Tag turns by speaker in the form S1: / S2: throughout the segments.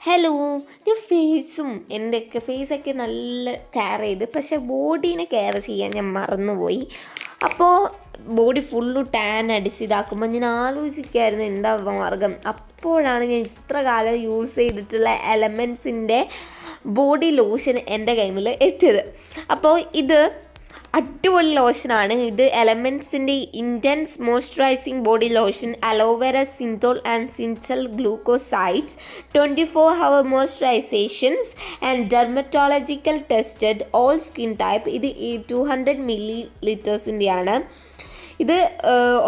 S1: Hello, ഞാൻ എൻ്റെയൊക്കെ ഫേസൊക്കെ നല്ല കെയർ ചെയ്ത്, പക്ഷേ ബോഡീനെ കെയർ ചെയ്യാൻ ഞാൻ മറന്നുപോയി. അപ്പോൾ ബോഡി ഫുള്ള് ടാൻ അടിച്ച് ഇതാക്കുമ്പോൾ ഞാൻ ആലോചിക്കുകയായിരുന്നു എന്താ മാർഗം. അപ്പോഴാണ് ഞാൻ ഇത്ര കാലം യൂസ് ചെയ്തിട്ടുള്ള എലമെൻസിൻ്റെ ബോഡി ലോഷൻ എൻ്റെ കൈമിൽ എത്തിയത്. അപ്പോൾ ഇത് അടിപൊളി ലോഷനാണ്. ഇത് എലമെൻസിൻ്റെ intense moisturising body lotion, aloe vera സിന്തോൾ ആൻഡ് സിൻചൽ glucosides, 24 hour moisturisations and dermatological tested all skin type. ഇത് 200 ml ഇത്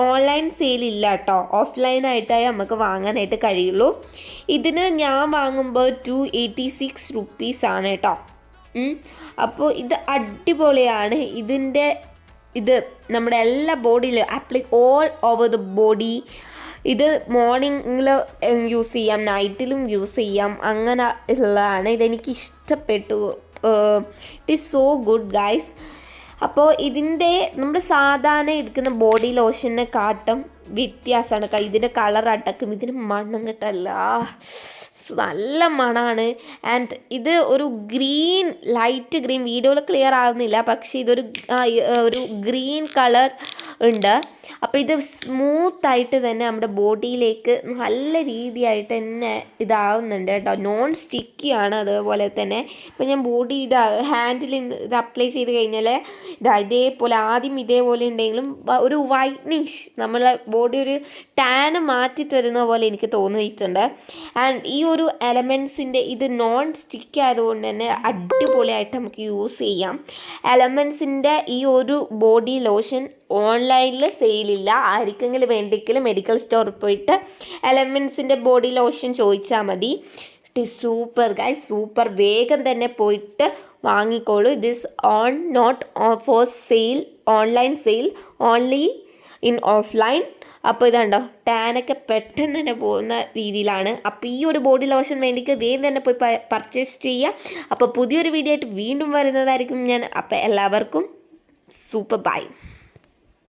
S1: ഓൺലൈൻ സെയിലില്ല കേട്ടോ, ഓഫ്ലൈനായിട്ടായി നമുക്ക് വാങ്ങാനായിട്ട് കഴിയുള്ളൂ. ഇതിന് ഞാൻ വാങ്ങുമ്പോൾ 286 rupees കേട്ടോ. അപ്പോൾ ഇത് അടിപൊളിയാണ്. ഇത് നമ്മുടെ എല്ലാ ബോഡിയിലും ഓൾ ഓവർ ദ ബോഡി. ഇത് മോർണിംഗിൽ യൂസ് ചെയ്യാം, നൈറ്റിലും യൂസ് ചെയ്യാം, അങ്ങനെ ഉള്ളതാണ്. ഇതെനിക്ക് ഇഷ്ടപ്പെട്ടു. It is so good guys. അപ്പോൾ നമ്മൾ സാധാരണ എടുക്കുന്ന ബോഡി ലോഷനെ കാട്ടും വ്യത്യാസമാണ്. ഇതിൻ്റെ കളർ അടക്കം, ഇതിന് മണം കിട്ടല്ല, നല്ല മണമാണ്. ആൻഡ് ഇത് ഒരു ലൈറ്റ് ഗ്രീൻ, വീഡിയോയിൽ ക്ലിയർ ആകുന്നില്ല, പക്ഷേ ഒരു ഗ്രീൻ കളർ ഉണ്ട്. അപ്പോൾ ഇത് സ്മൂത്തായിട്ട് തന്നെ നമ്മുടെ ബോഡിയിലേക്ക് നല്ല രീതിയായിട്ട് തന്നെ ഇതാവുന്നുണ്ട് കേട്ടോ. നോൺ സ്റ്റിക്കിയാണ്. അതുപോലെ തന്നെ ഇപ്പോൾ ഞാൻ ബോഡി ഹാൻഡിൽ ഇത് അപ്ലൈ ചെയ്ത് കഴിഞ്ഞാൽ ഇതേപോലെ ആദ്യം ഇതേപോലെ ഉണ്ടെങ്കിലും ഒരു വൈറ്റ്നിഷ്, നമ്മളെ ബോഡി ഒരു ടാന് മാറ്റി തരുന്ന പോലെ എനിക്ക് തോന്നിയിട്ടുണ്ട്. ആൻഡ് ഈ ഒരു എലമെൻസിൻ്റെ ഇത് നോൺ സ്റ്റിക്ക് ആയതുകൊണ്ട് തന്നെ അടിപൊളിയായിട്ട് നമുക്ക് യൂസ് ചെയ്യാം. എലമെൻസിൻ്റെ ഈ ഒരു ബോഡി ലോഷൻ ഓൺലൈനിൽ സെയിലില്ല. ആർക്കെങ്കിലും വേണ്ടെങ്കിൽ മെഡിക്കൽ സ്റ്റോറിൽ പോയിട്ട് എലമെൻസിൻ്റെ ബോഡി ലോഷൻ ചോദിച്ചാൽ മതി. It is super guys, super. വേഗം തന്നെ പോയിട്ട് വാങ്ങിക്കോളൂ. This not for sale, online sale, only in offline. അപ്പോൾ ഇതുണ്ടോ, ടാനൊക്കെ പെട്ടെന്ന് തന്നെ പോകുന്ന രീതിയിലാണ്. അപ്പോൾ ഈ ഒരു ബോഡി ലോഷൻ വേണ്ടിക്ക് വേഗം തന്നെ പോയി പർച്ചേസ് ചെയ്യുക. അപ്പോൾ പുതിയൊരു വീഡിയോ ആയിട്ട് വീണ്ടും വരുന്നതായിരിക്കും ഞാൻ. അപ്പോൾ എല്ലാവർക്കും സൂപ്പർ ബൈ.